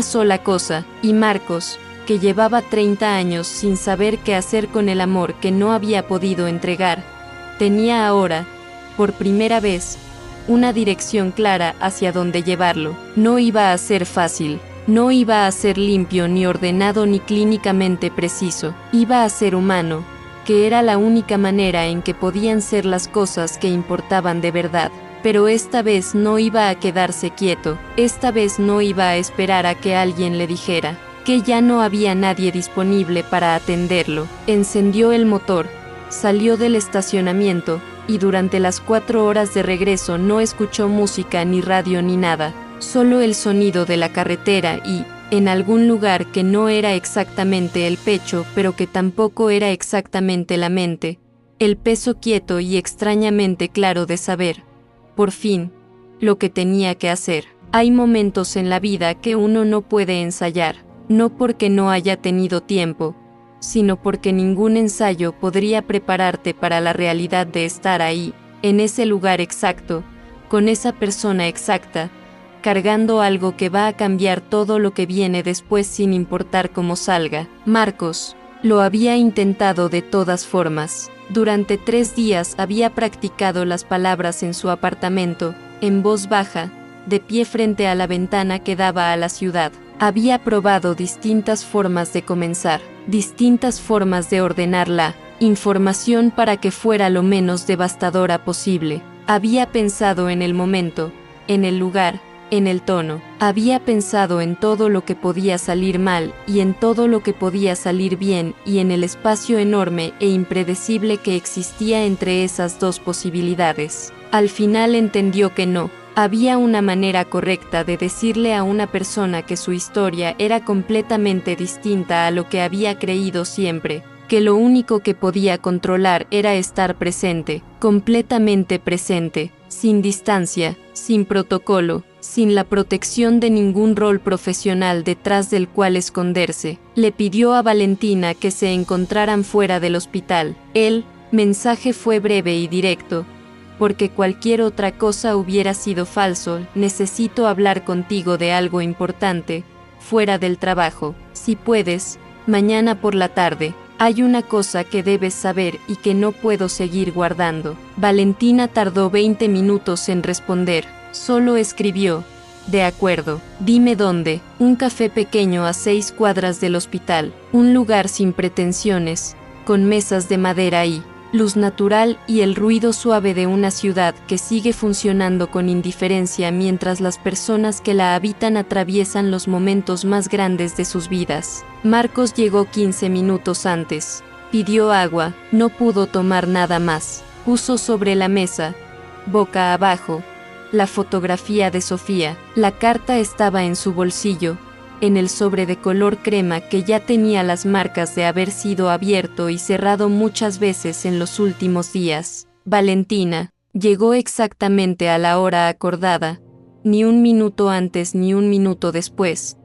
sola cosa, y Marcos, que llevaba 30 años sin saber qué hacer con el amor que no había podido entregar, tenía ahora, por primera vez, una dirección clara hacia dónde llevarlo. No iba a ser fácil, no iba a ser limpio ni ordenado ni clínicamente preciso, iba a ser humano, que era la única manera en que podían ser las cosas que importaban de verdad. Pero esta vez no iba a quedarse quieto, esta vez no iba a esperar a que alguien le dijera que ya no había nadie disponible para atenderlo. Encendió el motor, salió del estacionamiento, y durante las 4 horas de regreso no escuchó música ni radio ni nada, solo el sonido de la carretera y, en algún lugar que no era exactamente el pecho pero que tampoco era exactamente la mente, el peso quieto y extrañamente claro de saber, por fin, lo que tenía que hacer. Hay momentos en la vida que uno no puede ensayar, no porque no haya tenido tiempo, sino porque ningún ensayo podría prepararte para la realidad de estar ahí, en ese lugar exacto, con esa persona exacta, cargando algo que va a cambiar todo lo que viene después sin importar cómo salga. Marcos lo había intentado de todas formas. Durante 3 días había practicado las palabras en su apartamento, en voz baja, de pie frente a la ventana que daba a la ciudad. Había probado distintas formas de comenzar, distintas formas de ordenar la información para que fuera lo menos devastadora posible. Había pensado en el momento, en el lugar, en el tono. Había pensado en todo lo que podía salir mal y en todo lo que podía salir bien y en el espacio enorme e impredecible que existía entre esas 2 posibilidades. Al final entendió que no había una manera correcta de decirle a una persona que su historia era completamente distinta a lo que había creído siempre, que lo único que podía controlar era estar presente, completamente presente, sin distancia, sin protocolo, sin la protección de ningún rol profesional detrás del cual esconderse. Le pidió a Valentina que se encontraran fuera del hospital. El mensaje fue breve y directo: porque cualquier otra cosa hubiera sido falso. Necesito hablar contigo de algo importante, fuera del trabajo. Si puedes, mañana por la tarde. Hay una cosa que debes saber y que no puedo seguir guardando. Valentina tardó 20 minutos en responder. Solo escribió: de acuerdo, dime dónde. Un café pequeño a 6 cuadras del hospital. Un lugar sin pretensiones, con mesas de madera y luz natural y el ruido suave de una ciudad que sigue funcionando con indiferencia mientras las personas que la habitan atraviesan los momentos más grandes de sus vidas. Marcos llegó 15 minutos antes. Pidió agua, no pudo tomar nada más. Puso sobre la mesa, boca abajo, la fotografía de Sofía. La carta estaba en su bolsillo, en el sobre de color crema que ya tenía las marcas de haber sido abierto y cerrado muchas veces en los últimos días. Valentina llegó exactamente a la hora acordada, ni un minuto antes ni un minuto después,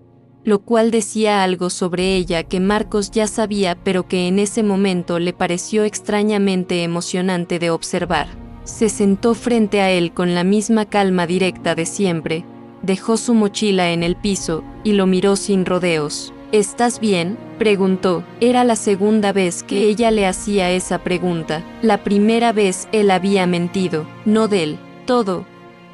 lo cual decía algo sobre ella que Marcos ya sabía, pero que en ese momento le pareció extrañamente emocionante de observar. Se sentó frente a él con la misma calma directa de siempre, dejó su mochila en el piso y lo miró sin rodeos. ¿Estás bien?, preguntó. Era la segunda vez que ella le hacía esa pregunta. La primera vez él había mentido. No del todo,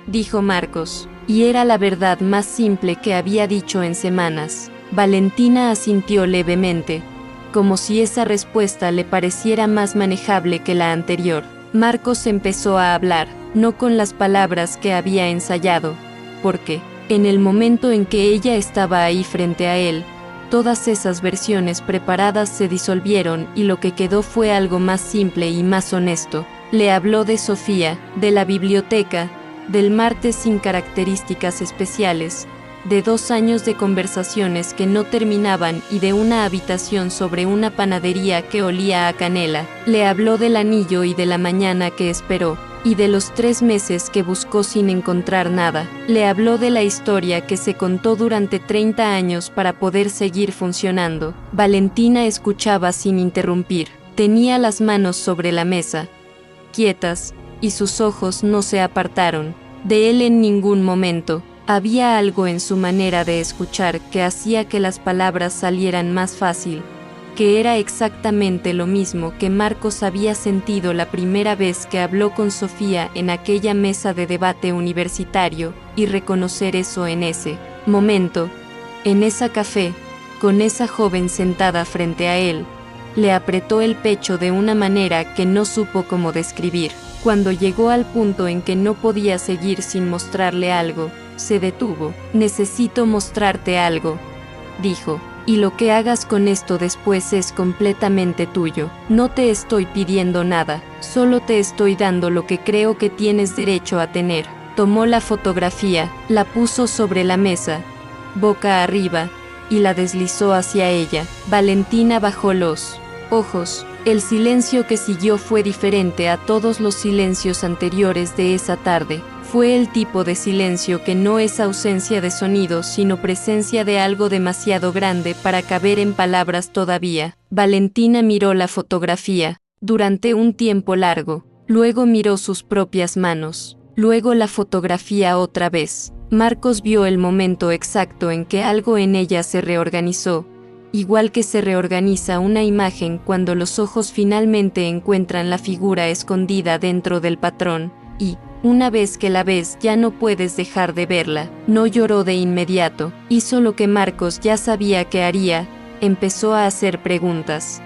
dijo Marcos, y era la verdad más simple que había dicho en semanas. Valentina asintió levemente, como si esa respuesta le pareciera más manejable que la anterior. Marcos empezó a hablar, no con las palabras que había ensayado, porque, en el momento en que ella estaba ahí frente a él, todas esas versiones preparadas se disolvieron y lo que quedó fue algo más simple y más honesto. Le habló de Sofía, de la biblioteca, del martes sin características especiales, de 2 años de conversaciones que no terminaban y de una habitación sobre una panadería que olía a canela. Le habló del anillo y de la mañana que esperó, y de los 3 meses que buscó sin encontrar nada. Le habló de la historia que se contó durante 30 años para poder seguir funcionando. Valentina escuchaba sin interrumpir. Tenía las manos sobre la mesa, quietas, y sus ojos no se apartaron de él en ningún momento. Había algo en su manera de escuchar que hacía que las palabras salieran más fácil, que era exactamente lo mismo que Marcos había sentido la primera vez que habló con Sofía en aquella mesa de debate universitario, y reconocer eso en ese momento, en esa café, con esa joven sentada frente a él, le apretó el pecho de una manera que no supo cómo describir. Cuando llegó al punto en que no podía seguir sin mostrarle algo, se detuvo. «Necesito mostrarte algo», dijo, «y lo que hagas con esto después es completamente tuyo. No te estoy pidiendo nada, solo te estoy dando lo que creo que tienes derecho a tener». Tomó la fotografía, la puso sobre la mesa, boca arriba, y la deslizó hacia ella. Valentina bajó los ojos. El silencio que siguió fue diferente a todos los silencios anteriores de esa tarde. Fue el tipo de silencio que no es ausencia de sonido, sino presencia de algo demasiado grande para caber en palabras todavía. Valentina miró la fotografía durante un tiempo largo, luego miró sus propias manos, luego la fotografía otra vez. Marcos vio el momento exacto en que algo en ella se reorganizó, igual que se reorganiza una imagen cuando los ojos finalmente encuentran la figura escondida dentro del patrón, y, una vez que la ves, ya no puedes dejar de verla. No lloró de inmediato, hizo lo que Marcos ya sabía que haría, empezó a hacer preguntas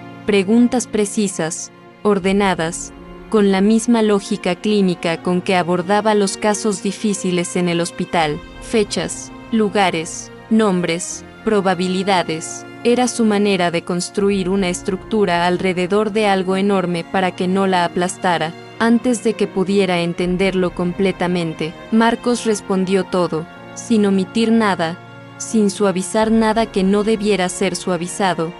precisas, ordenadas, con la misma lógica clínica con que abordaba los casos difíciles en el hospital. Fechas, lugares, nombres, probabilidades. Era su manera de construir una estructura alrededor de algo enorme para que no la aplastara. Antes de que pudiera entenderlo completamente, Marcos respondió todo, sin omitir nada, sin suavizar nada que no debiera ser suavizado,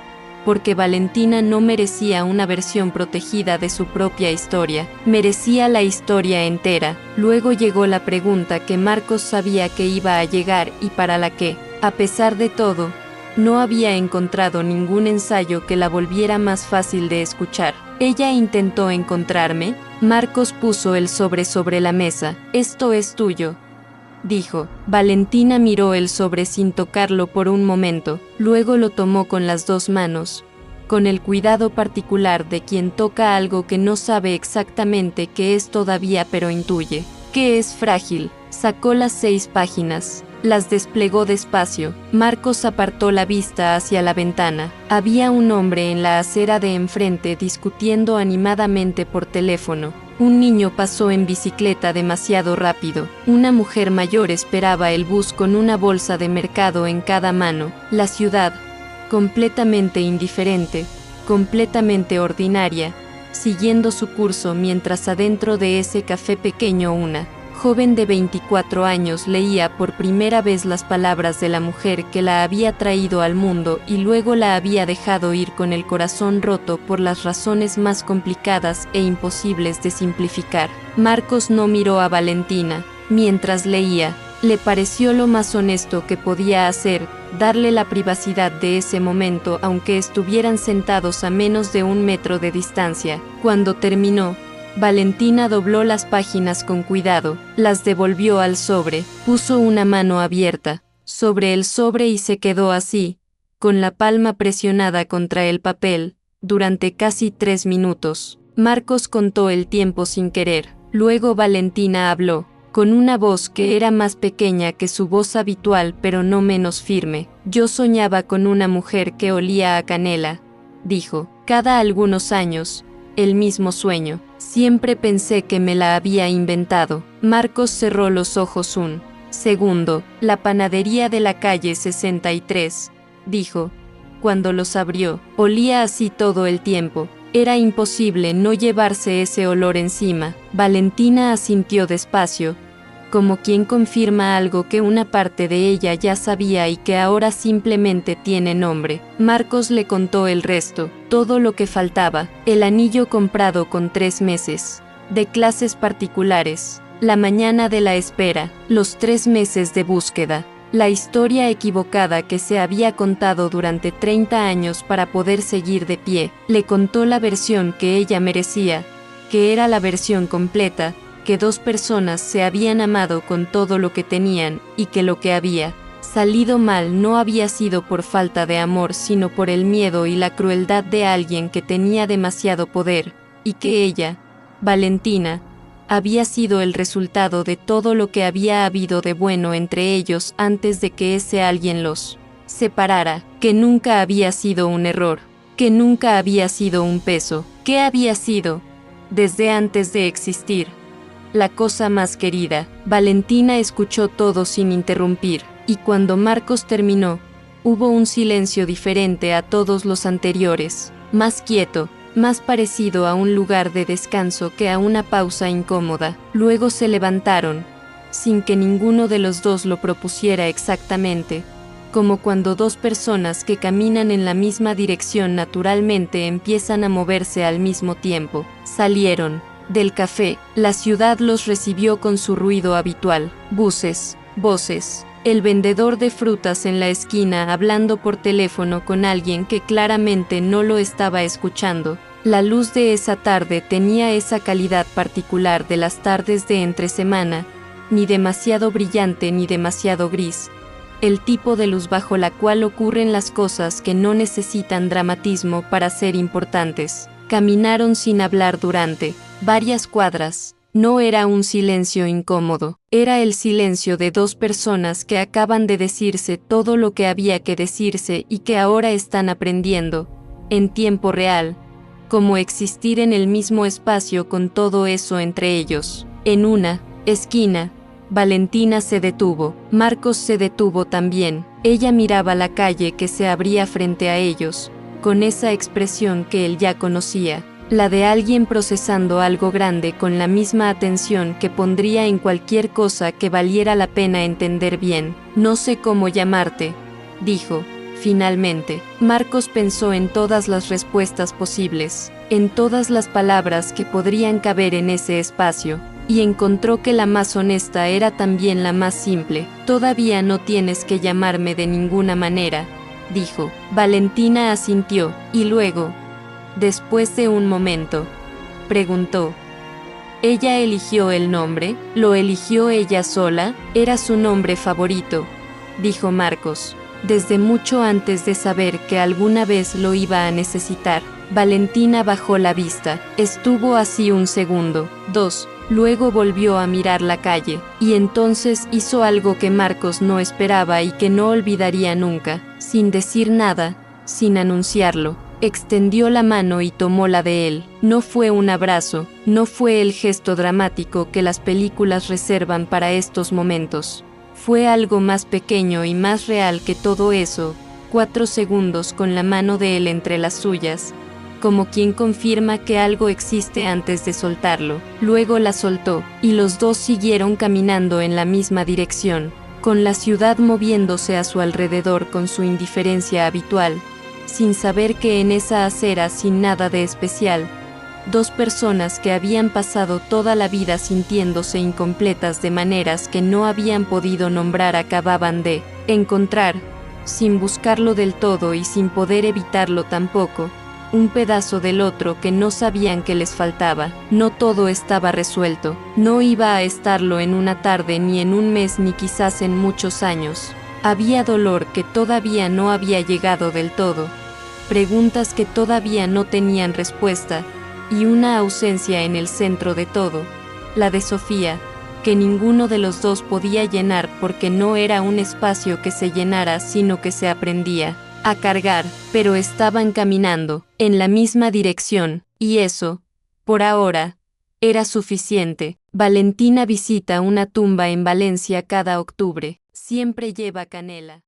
porque Valentina no merecía una versión protegida de su propia historia, merecía la historia entera. Luego llegó la pregunta que Marcos sabía que iba a llegar y para la que, a pesar de todo, no había encontrado ningún ensayo que la volviera más fácil de escuchar. Ella intentó encontrarme. Marcos puso el sobre la mesa. «Esto es tuyo», dijo. Valentina miró el sobre sin tocarlo por un momento, luego lo tomó con las 2 manos, con el cuidado particular de quien toca algo que no sabe exactamente qué es todavía pero intuye que es frágil. Sacó las 6 páginas. Las desplegó despacio. Marcos apartó la vista hacia la ventana. Había un hombre en la acera de enfrente discutiendo animadamente por teléfono. Un niño pasó en bicicleta demasiado rápido. Una mujer mayor esperaba el bus con una bolsa de mercado en cada mano. La ciudad, completamente indiferente, completamente ordinaria, siguiendo su curso mientras adentro de ese café pequeño una joven de 24 años leía por primera vez las palabras de la mujer que la había traído al mundo y luego la había dejado ir con el corazón roto por las razones más complicadas e imposibles de simplificar. Marcos no miró a Valentina mientras leía. Le pareció lo más honesto que podía hacer, darle la privacidad de ese momento aunque estuvieran sentados a menos de 1 metro de distancia. Cuando terminó, Valentina dobló las páginas con cuidado, las devolvió al sobre, puso una mano abierta sobre el sobre y se quedó así, con la palma presionada contra el papel, durante casi 3 minutos. Marcos contó el tiempo sin querer. Luego Valentina habló, con una voz que era más pequeña que su voz habitual pero no menos firme. Yo soñaba con una mujer que olía a canela, dijo, cada algunos años, el mismo sueño. Siempre pensé que me la había inventado. Marcos cerró los ojos un segundo. La panadería de la calle 63, dijo. Cuando los abrió, olía así todo el tiempo. Era imposible no llevarse ese olor encima. Valentina asintió despacio, como quien confirma algo que una parte de ella ya sabía y que ahora simplemente tiene nombre. Marcos le contó el resto, todo lo que faltaba, el anillo comprado con 3 meses de clases particulares, la mañana de la espera, los 3 meses de búsqueda, la historia equivocada que se había contado durante 30 años para poder seguir de pie. Le contó la versión que ella merecía, que era la versión completa, que 2 personas se habían amado con todo lo que tenían, y que lo que había salido mal no había sido por falta de amor sino por el miedo y la crueldad de alguien que tenía demasiado poder, y que ella, Valentina, había sido el resultado de todo lo que había habido de bueno entre ellos antes de que ese alguien los separara, que nunca había sido un error, que nunca había sido un peso, que había sido, desde antes de existir, la cosa más querida. Valentina escuchó todo sin interrumpir, y cuando Marcos terminó, hubo un silencio diferente a todos los anteriores, más quieto, más parecido a un lugar de descanso que a una pausa incómoda. Luego se levantaron, sin que ninguno de los dos lo propusiera exactamente, como cuando 2 personas que caminan en la misma dirección naturalmente empiezan a moverse al mismo tiempo. Salieron del café. La ciudad los recibió con su ruido habitual, buses, voces, el vendedor de frutas en la esquina hablando por teléfono con alguien que claramente no lo estaba escuchando. La luz de esa tarde tenía esa calidad particular de las tardes de entre semana, ni demasiado brillante ni demasiado gris, el tipo de luz bajo la cual ocurren las cosas que no necesitan dramatismo para ser importantes. Caminaron sin hablar durante varias cuadras. No era un silencio incómodo, era el silencio de 2 personas que acaban de decirse todo lo que había que decirse y que ahora están aprendiendo, en tiempo real, cómo existir en el mismo espacio con todo eso entre ellos. En una esquina, Valentina se detuvo. Marcos se detuvo también. Ella miraba la calle que se abría frente a ellos, con esa expresión que él ya conocía, la de alguien procesando algo grande con la misma atención que pondría en cualquier cosa que valiera la pena entender bien. No sé cómo llamarte, dijo, finalmente. Marcos pensó en todas las respuestas posibles, en todas las palabras que podrían caber en ese espacio, y encontró que la más honesta era también la más simple. Todavía no tienes que llamarme de ninguna manera, dijo. Valentina asintió, y luego, después de un momento, preguntó. ¿Ella eligió el nombre? ¿Lo eligió ella sola? Era su nombre favorito, dijo Marcos, desde mucho antes de saber que alguna vez lo iba a necesitar. Valentina bajó la vista. Estuvo así 1 segundo, 2, luego volvió a mirar la calle, y entonces hizo algo que Marcos no esperaba y que no olvidaría nunca. Sin decir nada, sin anunciarlo, extendió la mano y tomó la de él. No fue un abrazo, no fue el gesto dramático que las películas reservan para estos momentos. Fue algo más pequeño y más real que todo eso. 4 segundos con la mano de él entre las suyas, como quien confirma que algo existe antes de soltarlo. Luego la soltó, y los dos siguieron caminando en la misma dirección, con la ciudad moviéndose a su alrededor con su indiferencia habitual, sin saber que en esa acera sin nada de especial, dos personas que habían pasado toda la vida sintiéndose incompletas de maneras que no habían podido nombrar acababan de encontrar, sin buscarlo del todo y sin poder evitarlo tampoco, un pedazo del otro que no sabían que les faltaba. No todo estaba resuelto, no iba a estarlo en una tarde ni en un mes ni quizás en muchos años. Había dolor que todavía no había llegado del todo, preguntas que todavía no tenían respuesta, y una ausencia en el centro de todo, la de Sofía, que ninguno de los dos podía llenar porque no era un espacio que se llenara sino que se aprendía a cargar, pero estaban caminando en la misma dirección, y eso, por ahora, era suficiente. Valentina visita una tumba en Valencia cada octubre, siempre lleva canela.